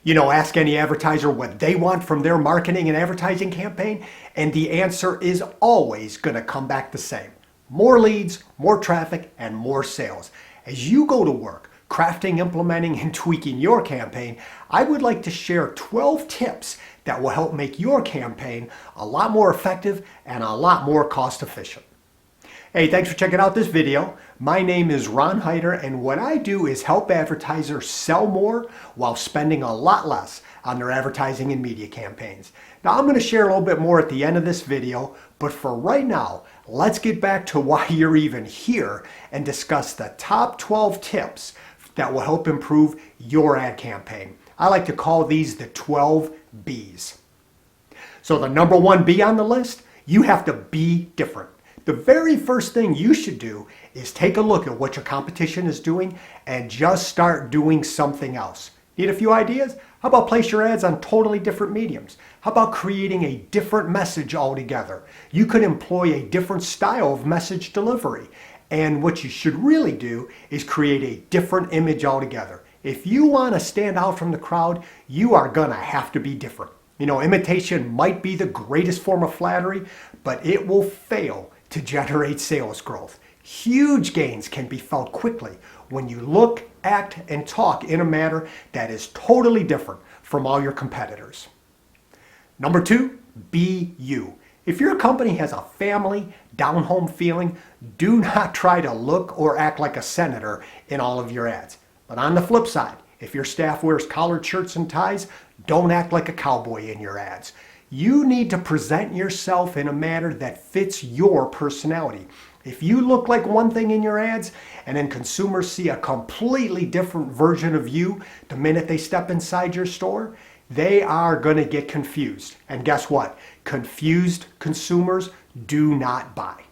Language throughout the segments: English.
Ask any advertiser what they want from their marketing and advertising campaign, and the answer is always going to come back the same. More leads, more traffic, and more sales. As you go to work, crafting, implementing, and tweaking your campaign, I would like to share 12 tips that will help make your campaign a lot more effective and a lot more cost efficient. Hey, thanks for checking out this video. My name is Ron Hyder, and what I do is help advertisers sell more while spending a lot less on their advertising and media campaigns. Now, I'm going to share a little bit more at the end of this video, but for right now, let's get back to why you're even here and discuss the top 12 tips that will help improve your ad campaign. I like to call these the 12 B's. So the number one B on the list, you have to be different. The very first thing you should do is take a look at what your competition is doing and just start doing something else. Need a few ideas? How about place your ads on totally different mediums? How about creating a different message altogether? You could employ a different style of message delivery. And what you should really do is create a different image altogether. If you want to stand out from the crowd, you are going to have to be different. Imitation might be the greatest form of flattery, but it will fail to generate sales growth. Huge gains can be felt quickly when you look, act, and talk in a manner that is totally different from all your competitors. Number two, be you. If your company has a family, down-home feeling, do not try to look or act like a senator in all of your ads. But on the flip side, if your staff wears collared shirts and ties, don't act like a cowboy in your ads. You need to present yourself in a manner that fits your personality. If you look like one thing in your ads and then consumers see a completely different version of you the minute they step inside your store, they are going to get confused. And guess what? Confused consumers do not buy.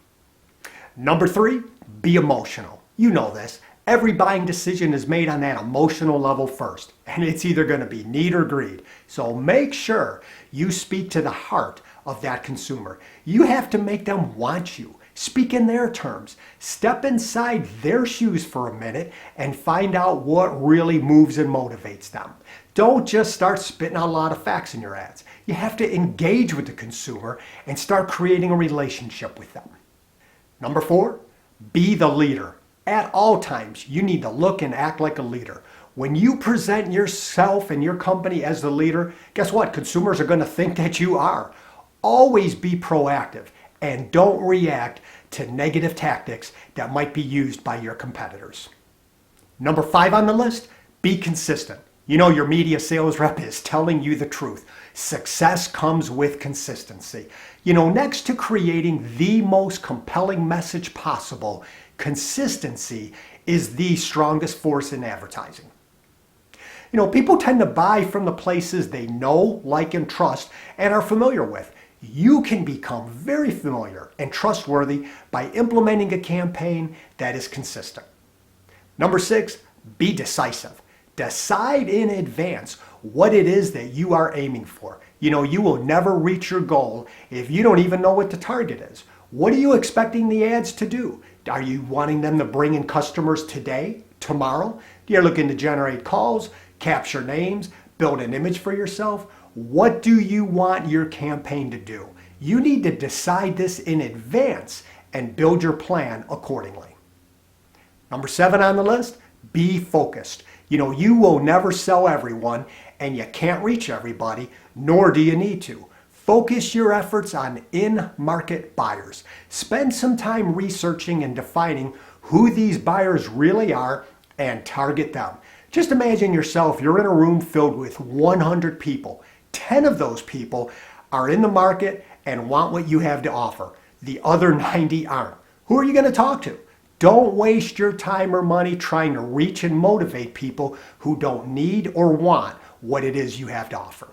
Number three, be emotional. You know this. Every buying decision is made on that emotional level first, and it's either going to be need or greed. So make sure you speak to the heart of that consumer. You have to make them want you. Speak in their terms. Step inside their shoes for a minute and find out what really moves and motivates them. Don't just start spitting out a lot of facts in your ads. You have to engage with the consumer and start creating a relationship with them. Number four, be the leader. At all times, you need to look and act like a leader. When you present yourself and your company as the leader, guess what? Consumers are going to think that you are. Always be proactive and don't react to negative tactics that might be used by your competitors. Number five on the list, be consistent. Your media sales rep is telling you the truth. Success comes with consistency. Next to creating the most compelling message possible, consistency is the strongest force in advertising. People tend to buy from the places they know, like, and trust and are familiar with. You can become very familiar and trustworthy by implementing a campaign that is consistent. Number six, be decisive. Decide in advance what it is that you are aiming for. You will never reach your goal if you don't even know what the target is. What are you expecting the ads to do? Are you wanting them to bring in customers today, tomorrow? You're looking to generate calls, capture names, build an image for yourself. What do you want your campaign to do? You need to decide this in advance and build your plan accordingly. Number seven on the list, be focused. You will never sell everyone and you can't reach everybody, nor do you need to. Focus your efforts on in-market buyers. Spend some time researching and defining who these buyers really are and target them. Just imagine yourself, you're in a room filled with 100 people. 10 of those people are in the market and want what you have to offer. The other 90 aren't. Who are you going to talk to? Don't waste your time or money trying to reach and motivate people who don't need or want what it is you have to offer.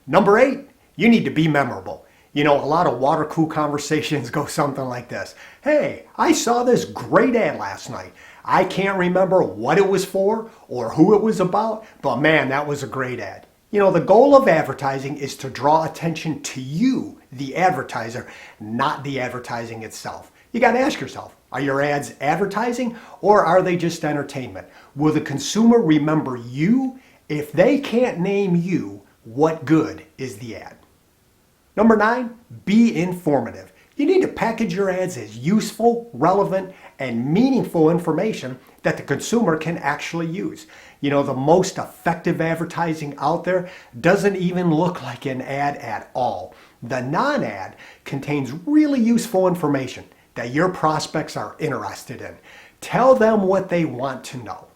Number eight, you need to be memorable. A lot of water cool conversations go something like this. Hey, I saw this great ad last night. I can't remember what it was for or who it was about, but man, that was a great ad. The goal of advertising is to draw attention to you, the advertiser, not the advertising itself. You got to ask yourself, are your ads advertising or are they just entertainment? Will the consumer remember you If they can't name you, what good is the ad? Number 9, be informative. You need to package your ads as useful, relevant, and meaningful information that the consumer can actually use. You know, the most effective advertising out there doesn't even look like an ad at all. The non-ad contains really useful information that your prospects are interested in. Tell them what they want to know.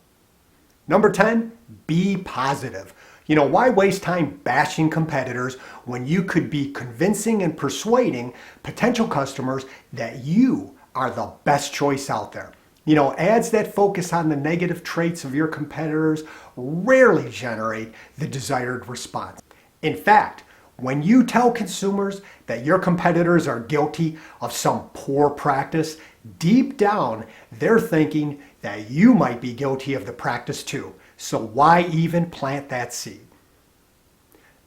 Number 10, be positive. You know, why waste time bashing competitors when you could be convincing and persuading potential customers that you are the best choice out there? You know, ads that focus on the negative traits of your competitors rarely generate the desired response. In fact, when you tell consumers that your competitors are guilty of some poor practice, deep down they're thinking that you might be guilty of the practice too. So why even plant that seed?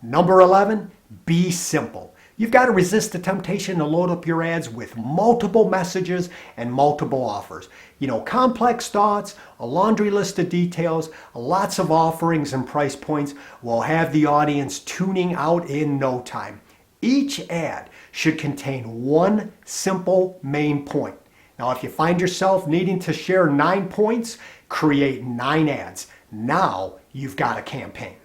Number 11, be simple. You've got to resist the temptation to load up your ads with multiple messages and multiple offers. You know, complex thoughts, a laundry list of details, lots of offerings and price points will have the audience tuning out in no time. Each ad should contain one simple main point. Now, if you find yourself needing to share 9 points, create 9 ads. Now you've got a campaign.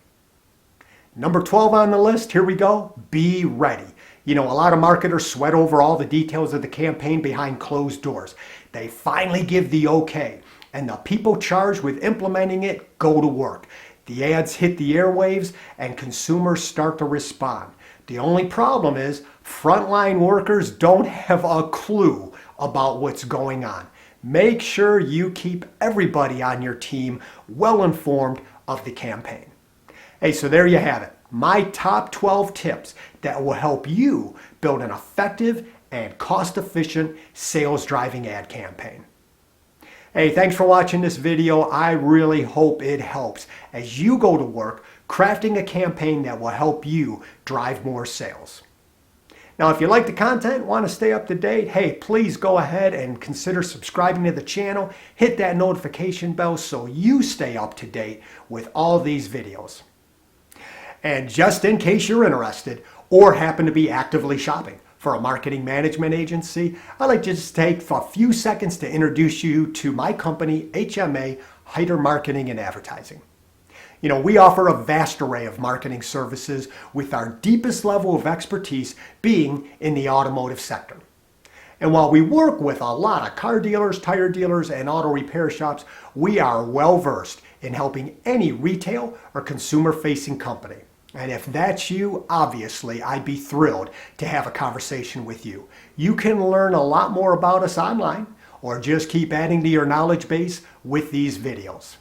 Number 12 on the list, here we go, be ready. You know, a lot of marketers sweat over all the details of the campaign behind closed doors. They finally give the okay, and the people charged with implementing it go to work. The ads hit the airwaves, and consumers start to respond. The only problem is frontline workers don't have a clue about what's going on. Make sure you keep everybody on your team well informed of the campaign. Hey, so there you have it. My top 12 tips that will help you build an effective and cost-efficient sales-driving ad campaign. Hey, thanks for watching this video. I really hope it helps as you go to work crafting a campaign that will help you drive more sales. Now, if you like the content, want to stay up to date, hey, please go ahead and consider subscribing to the channel. Hit that notification bell so you stay up to date with all these videos. And just in case you're interested or happen to be actively shopping for a marketing management agency, I'd like to just take a few seconds to introduce you to my company, HMA, Hyder Marketing and Advertising. You know, we offer a vast array of marketing services with our deepest level of expertise being in the automotive sector. And while we work with a lot of car dealers, tire dealers, and auto repair shops, we are well versed in helping any retail or consumer-facing company. And if that's you, obviously, I'd be thrilled to have a conversation with you. You can learn a lot more about us online or just keep adding to your knowledge base with these videos.